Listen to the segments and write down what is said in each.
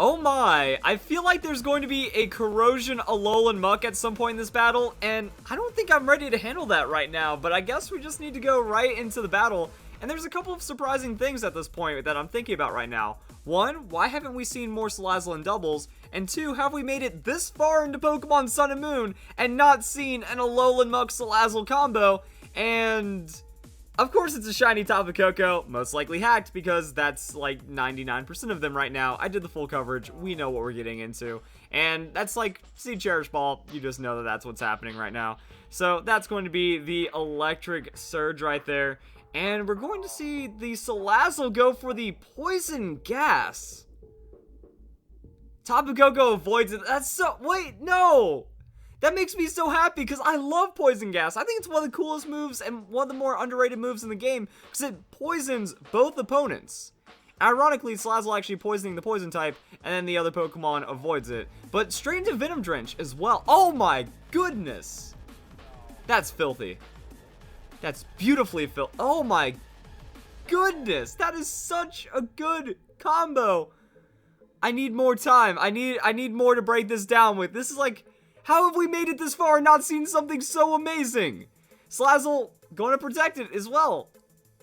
Oh my, I feel like there's going to be a Corrosion Alolan Muck at some point in this battle, and I don't think I'm ready to handle that right now, but I guess we just need to go right into the battle, and there's a couple of surprising things at this point that I'm thinking about right now. One, why haven't we seen more Salazzle in doubles? And two, have we made it this far into Pokemon Sun and Moon and not seen an Alolan Muck Salazzle combo? And of course it's a shiny Tapu Koko, most likely hacked because that's like 99% of them right now. I did the full coverage, we know what we're getting into. And that's like Seed Cherish Ball, you just know that that's what's happening right now. So that's going to be the Electric Surge right there. And we're going to see the Salazzle go for the Poison Gas. Tapu Koko avoids it. That's so... Wait, no! That makes me so happy because I love Poison Gas. I think it's one of the coolest moves and one of the more underrated moves in the game because it poisons both opponents. Ironically, Salazzle actually poisoning the poison type and then the other Pokemon avoids it. But straight into Venom Drench as well. Oh my goodness! That's filthy. That's beautifully filthy. Oh my goodness! That is such a good combo! I need more time. I need more to break this down with. This is like... How have we made it this far and not seen something so amazing? Salazzle going to protect it as well.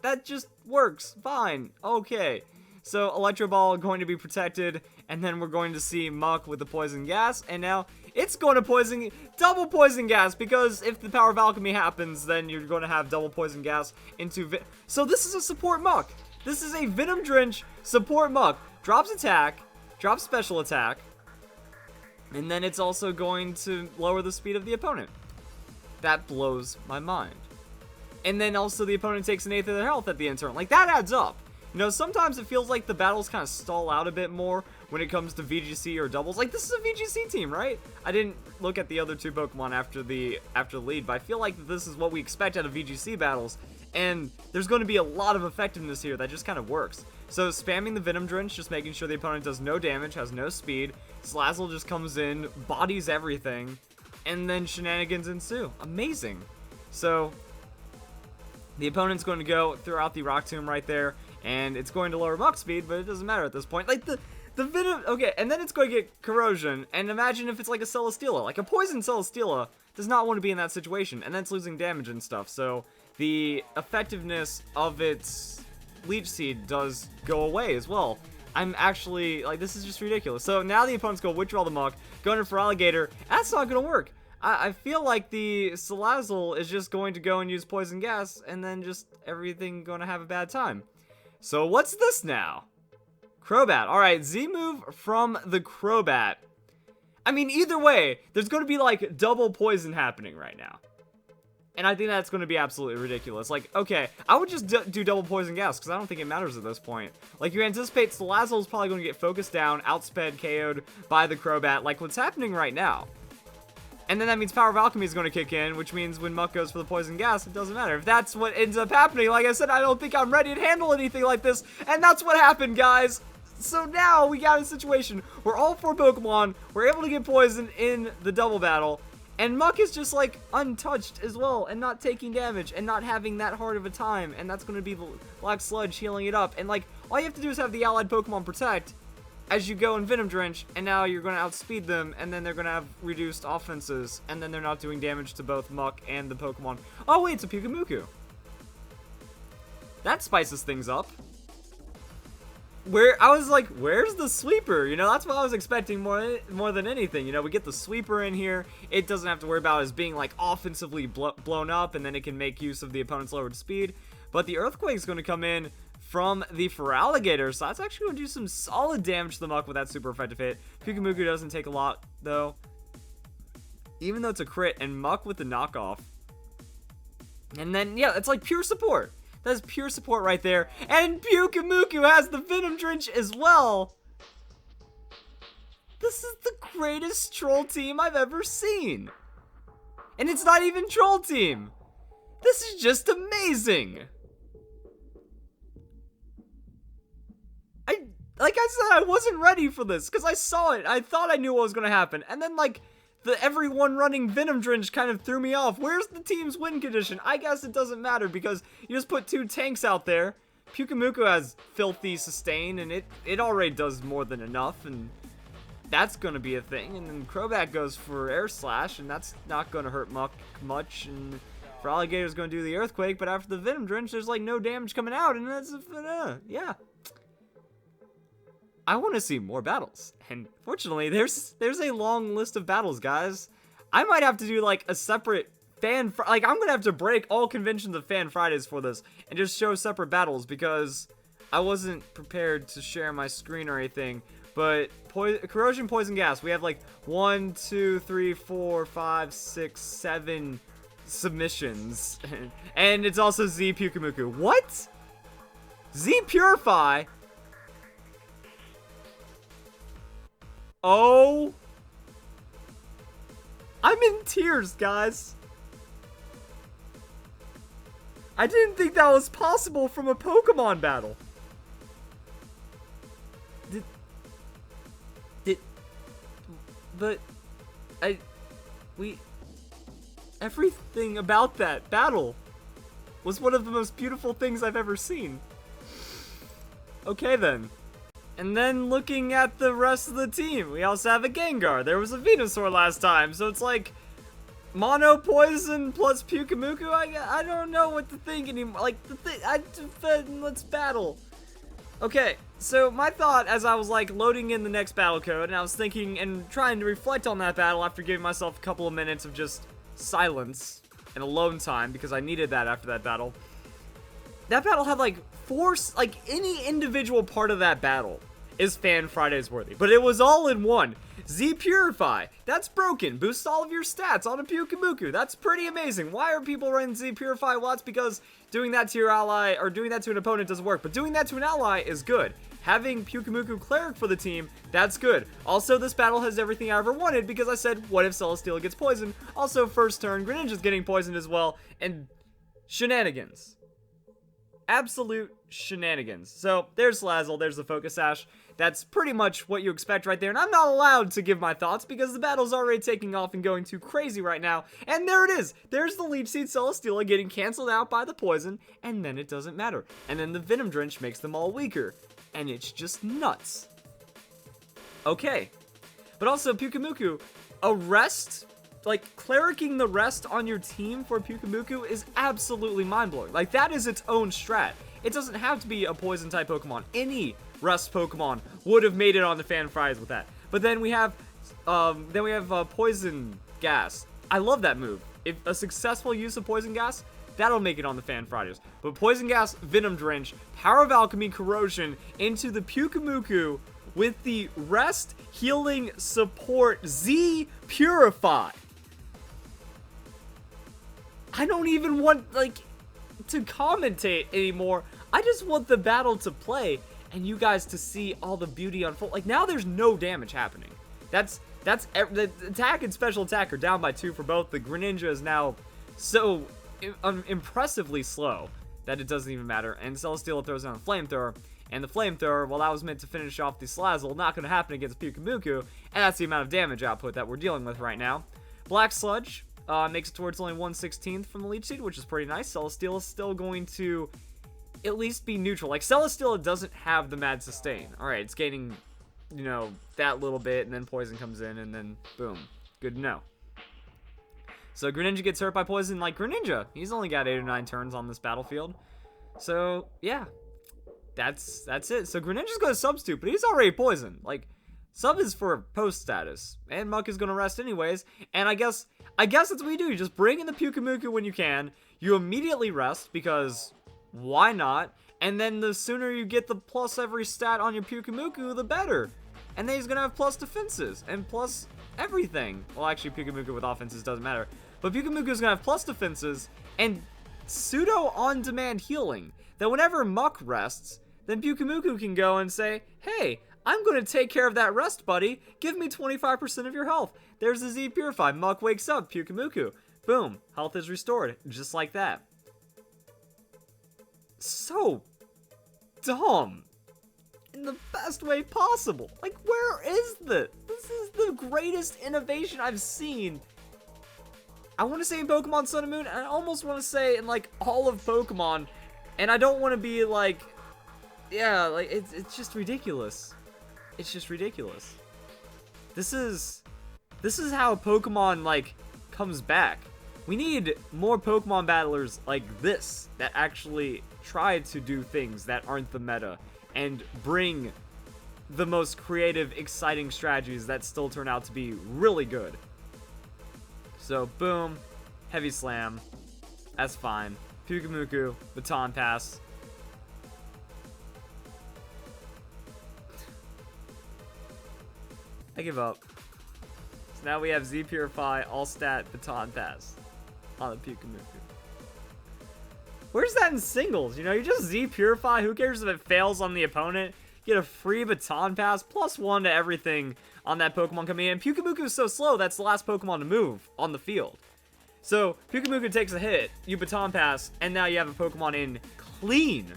That just works. Fine. Okay. So Electro Ball going to be protected. And then we're going to see Muck with the Poison Gas. And now it's going to poison... Double Poison Gas. Because if the Power of Alchemy happens, then you're going to have double Poison Gas into... So this is a support Muck. This is a Venom Drench support Muck. Drops attack. Drops special attack. And then it's also going to lower the speed of the opponent. That blows my mind. And then also the opponent takes an eighth of their health at the end turn. Like, that adds up. You know, sometimes it feels like the battles kind of stall out a bit more when it comes to VGC or doubles. Like, this is a VGC team, right? I didn't look at the other two Pokemon after the lead, but I feel like this is what we expect out of VGC battles. And there's going to be a lot of effectiveness here that just kind of works. So spamming the Venom Drench, just making sure the opponent does no damage, has no speed. Salazzle just comes in, bodies everything, and then shenanigans ensue. Amazing. So the opponent's going to go throughout the Rock Tomb right there, and it's going to lower Muck speed, but it doesn't matter at this point. Like the Venom, okay, and then it's going to get Corrosion, and imagine if it's like a Celesteela. Like a Poison Celesteela does not want to be in that situation, and then it's losing damage and stuff. So the effectiveness of its Leech Seed does go away as well. I'm actually, like, this is just ridiculous. So now the opponent's going to withdraw the Muck, going in for Alligator. That's not going to work. I feel like the Salazzle is just going to go and use Poison Gas, and then just everything going to have a bad time. So what's this now? Crobat. Alright, Z-move from the Crobat. I mean, either way, there's going to be, like, double poison happening right now. And I think that's going to be absolutely ridiculous. Like, okay, I would just do double Poison Gas, because I don't think it matters at this point. Like, you anticipate Salazzle is probably going to get focused down, outsped, KO'd by the Crobat, like what's happening right now. And then that means Power of Alchemy is going to kick in, which means when Muck goes for the Poison Gas, it doesn't matter. If that's what ends up happening, like I said, I don't think I'm ready to handle anything like this. And that's what happened, guys. So now we got a situation where all four Pokemon were able to get poisoned in the double battle. And Muck is just, like, untouched as well, and not taking damage, and not having that hard of a time, and that's going to be the Black Sludge healing it up. And, like, all you have to do is have the allied Pokemon protect as you go in Venom Drench, and now you're going to outspeed them, and then they're going to have reduced offenses, and then they're not doing damage to both Muck and the Pokemon. Oh, wait, it's a Pyukumuku. That spices things up. I was like, where's the sweeper? You know, that's what I was expecting more than anything. You know, we get the sweeper in here. It doesn't have to worry about it as being, like, offensively blown up, and then it can make use of the opponent's lowered speed. But the Earthquake's going to come in from the Feraligatr, so that's actually going to do some solid damage to the Muck with that super effective hit. Pyukumuku doesn't take a lot, though. Even though it's a crit, and Muck with the knockoff. And then, yeah, it's like pure support. That's pure support right there. And Pyukumuku has the Venom Drench as well. This is the greatest troll team I've ever seen. And it's not even troll team. This is just amazing. Like I said, I wasn't ready for this because I saw it. I thought I knew what was going to happen. And then, like, everyone running Venom Drench kind of threw me off. Where's the team's win condition? I guess it doesn't matter because you just put two tanks out there. Pyukumuku has filthy sustain, and it already does more than enough. And that's gonna be a thing. And then Crobat goes for Air Slash, and that's not gonna hurt much. And for Alligator's gonna do the Earthquake, but after the Venom Drench, there's like no damage coming out, and that's yeah. I want to see more battles, and fortunately, there's a long list of battles, guys. I might have to do like a separate I'm gonna have to break all conventions of Fan Fridays for this and just show separate battles because I wasn't prepared to share my screen or anything. But Corrosion, Poison, Gas, we have like 1, 2, 3, 4, 5, 6, 7 submissions, and it's also Z-Purify. What? Z-Purify? Oh, I'm in tears, guys. I didn't think that was possible from a Pokemon battle. Everything about that battle was one of the most beautiful things I've ever seen. Okay then. And then looking at the rest of the team, we also have a Gengar. There was a Venusaur last time, so it's like Mono Poison plus Pyukumuku. I don't know what to think anymore. Like let's battle. Okay, so my thought as I was like loading in the next battle code, and I was thinking and trying to reflect on that battle after giving myself a couple of minutes of just silence and alone time because I needed that after that battle. That battle had like any individual part of that battle is Fan Fridays worthy, but it was all in one. Z-Purify, that's broken. Boosts all of your stats on a Pyukumuku. That's pretty amazing. Why are people running Z-Purify? Well, that's because doing that to your ally, or doing that to an opponent doesn't work, but doing that to an ally is good. Having Pyukumuku Cleric for the team, that's good. Also, this battle has everything I ever wanted because I said, what if Celesteela gets poisoned? Also, first turn, Greninja's getting poisoned as well, and shenanigans. Absolute shenanigans. So, there's Salazzle, there's the Focus Sash. That's pretty much what you expect right there, and I'm not allowed to give my thoughts because the battle's already taking off and going too crazy right now. And there it is. There's the Leech Seed Celesteela getting canceled out by the poison, and then it doesn't matter. And then the Venom Drench makes them all weaker, and it's just nuts. Okay. But also, Pyukumuku, a rest, like, clericing the rest on your team for Pyukumuku is absolutely mind-blowing. Like, that is its own strat. It doesn't have to be a poison-type Pokemon. Any rest Pokemon would have made it on the Fan Fridays with that. But then we have Poison Gas. I love that move. If a successful use of Poison Gas, that'll make it on the Fan Fridays. But Poison Gas, Venom Drench, Power of Alchemy, Corrosion into the Pyukumuku with the Rest, Healing, Support, Z-Purify. I don't even want, like, to commentate anymore. I just want the battle to play and you guys to see all the beauty unfold. Like, now there's no damage happening. The attack and special attack are down by 2 for both. The Greninja is now so impressively slow that it doesn't even matter. And Celesteela throws down a Flamethrower. And the Flamethrower, well, that was meant to finish off the Salazzle. Not going to happen against Pyukumuku. And that's the amount of damage output that we're dealing with right now. Black Sludge makes it towards only 1/16 from the Leech Seed, which is pretty nice. Celesteela is still going to at least be neutral. Like, Celesteela doesn't have the Mad Sustain. Alright, it's gaining, you know, that little bit, and then Poison comes in, and then boom. Good to know. So Greninja gets hurt by Poison like Greninja. He's only got 8 or 9 turns on this battlefield. So, yeah. That's it. So Greninja's going to substitute, but he's already poisoned. Like, sub is for post status, and Muck is going to rest anyways, and I guess that's what you do. You just bring in the Pyukumuku when you can. You immediately rest, because why not? And then the sooner you get the plus every stat on your Pyukumuku, the better. And then he's going to have plus defenses and plus everything. Well, actually, Pyukumuku with offenses doesn't matter. But Pyukumuku is going to have plus defenses and pseudo on-demand healing. That whenever Muck rests, then Pyukumuku can go and say, hey, I'm going to take care of that rest, buddy. Give me 25% of your health. There's the Z-Purify. Muck wakes up. Pyukumuku. Boom. Health is restored. Just like that. So dumb in the best way possible. Like, where is this? This is the greatest innovation I've seen. I want to say in Pokemon Sun and Moon, and I almost want to say in, like, all of Pokemon, and I don't want to be like, yeah, like, it's just ridiculous. It's just ridiculous. This is how Pokemon, like, comes back. We need more Pokemon battlers like this that actually try to do things that aren't the meta and bring the most creative, exciting strategies that still turn out to be really good. So, boom. Heavy Slam. That's fine. Pyukumuku. Baton Pass. I give up. So now we have Z-Purify, All-Stat, Baton Pass on the Pyukumuku. Where's that in singles? You know, you just Z-Purify. Who cares if it fails on the opponent? Get a free Baton Pass, +1 to everything on that Pokemon coming in. Pyukumuku is so slow, that's the last Pokemon to move on the field. So, Pyukumuku takes a hit, you Baton Pass, and now you have a Pokemon in clean.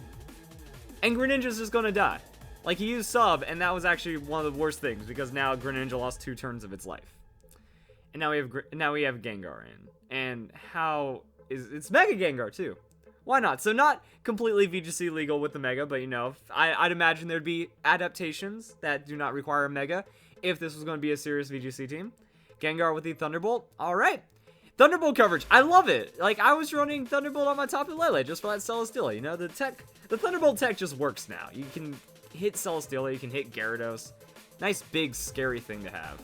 And Greninja's just gonna die. Like, he used Sub, and that was actually one of the worst things, because now Greninja lost 2 turns of its life. And now we have Gengar in. And it's Mega Gengar, too. Why not? So not completely VGC legal with the Mega, but, you know, I'd imagine there'd be adaptations that do not require a Mega if this was going to be a serious VGC team. Gengar with the Thunderbolt. All right. Thunderbolt coverage. I love it. Like, I was running Thunderbolt on my Tapu Lele just for that Celesteela. You know, the Thunderbolt tech just works now. You can hit Celesteela, you can hit Gyarados. Nice, big, scary thing to have.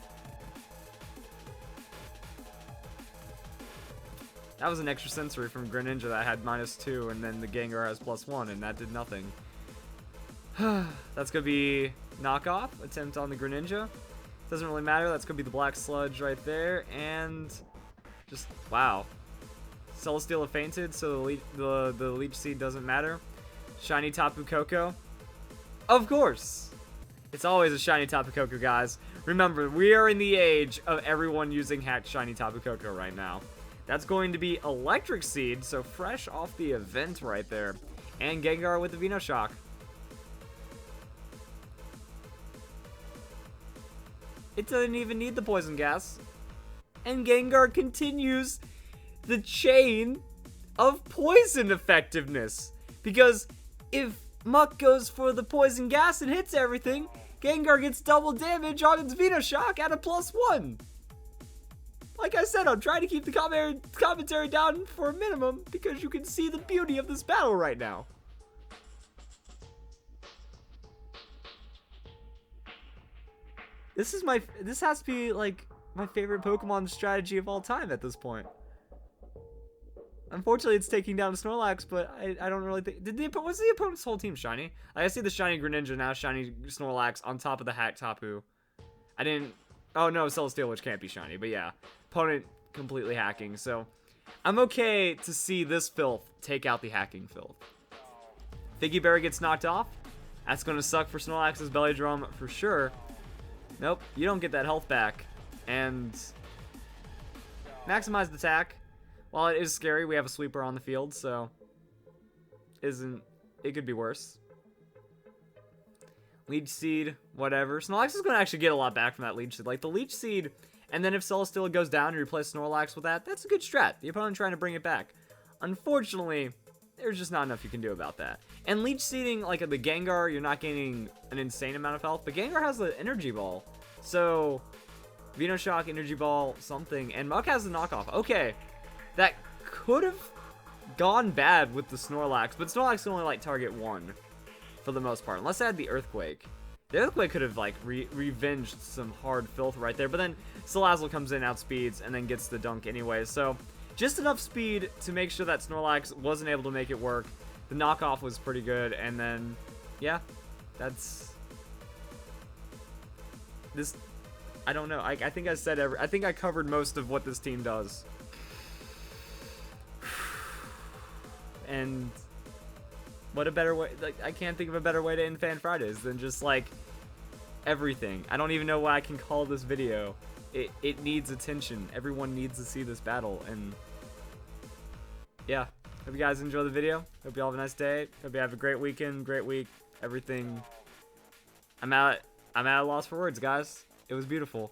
That was an extra sensory from Greninja that had -2, and then the Gengar has +1, and that did nothing. That's going to be knockoff, attempt on the Greninja. Doesn't really matter, that's going to be the Black Sludge right there, and just, wow. Celesteela fainted, so the Leech Seed doesn't matter. Shiny Tapu Koko. Of course! It's always a Shiny Tapu Koko, guys. Remember, we are in the age of everyone using hacked Shiny Tapu Koko right now. That's going to be Electric Seed, so fresh off the event right there. And Gengar with the Venoshock. It doesn't even need the Poison Gas. And Gengar continues the chain of poison effectiveness. Because if Muck goes for the Poison Gas and hits everything, Gengar gets double damage on its Venoshock at a +1. Like I said, I'm trying to keep the commentary down for a minimum because you can see the beauty of this battle right now. This has to be like my favorite Pokemon strategy of all time at this point. Unfortunately, it's taking down Snorlax, but I don't really think... Was the opponent's whole team shiny? I see the shiny Greninja, now shiny Snorlax on top of the hacked Tapu. Oh no, Celesteela, which can't be shiny, but yeah. Opponent completely hacking, so... I'm okay to see this filth take out the hacking filth. Figgy Berry gets knocked off. That's going to suck for Snorlax's Belly Drum for sure. Nope, you don't get that health back. And... maximized attack. While it is scary, we have a sweeper on the field, so... it could be worse. Leech Seed, whatever. Snorlax is going to actually get a lot back from that Leech Seed. Like, the Leech Seed, and then if Celesteela goes down and you replace Snorlax with that, that's a good strat. The opponent trying to bring it back. Unfortunately, there's just not enough you can do about that. And Leech Seeding, like the Gengar, you're not gaining an insane amount of health, but Gengar has the Energy Ball. So, Venoshock, Energy Ball, something, and Muck has the knockoff. Okay, that could have gone bad with the Snorlax, but Snorlax can only, like, target one. For the most part, unless I had the Earthquake. The Earthquake could have, like, revenged some hard filth right there, but then Salazzle comes in, outspeeds, and then gets the dunk anyway, so just enough speed to make sure that Snorlax wasn't able to make it work. The knockoff was pretty good, and then, yeah, that's... This, I don't know, I think I said I think I covered most of what this team does. And... what a better way, like, I can't think of a better way to end Fan Fridays than just, like, everything. I don't even know what I can call this video. It needs attention. Everyone needs to see this battle, and yeah. Hope you guys enjoy the video. Hope you all have a nice day. Hope you have a great weekend, great week, everything. I'm at a loss for words, guys. It was beautiful.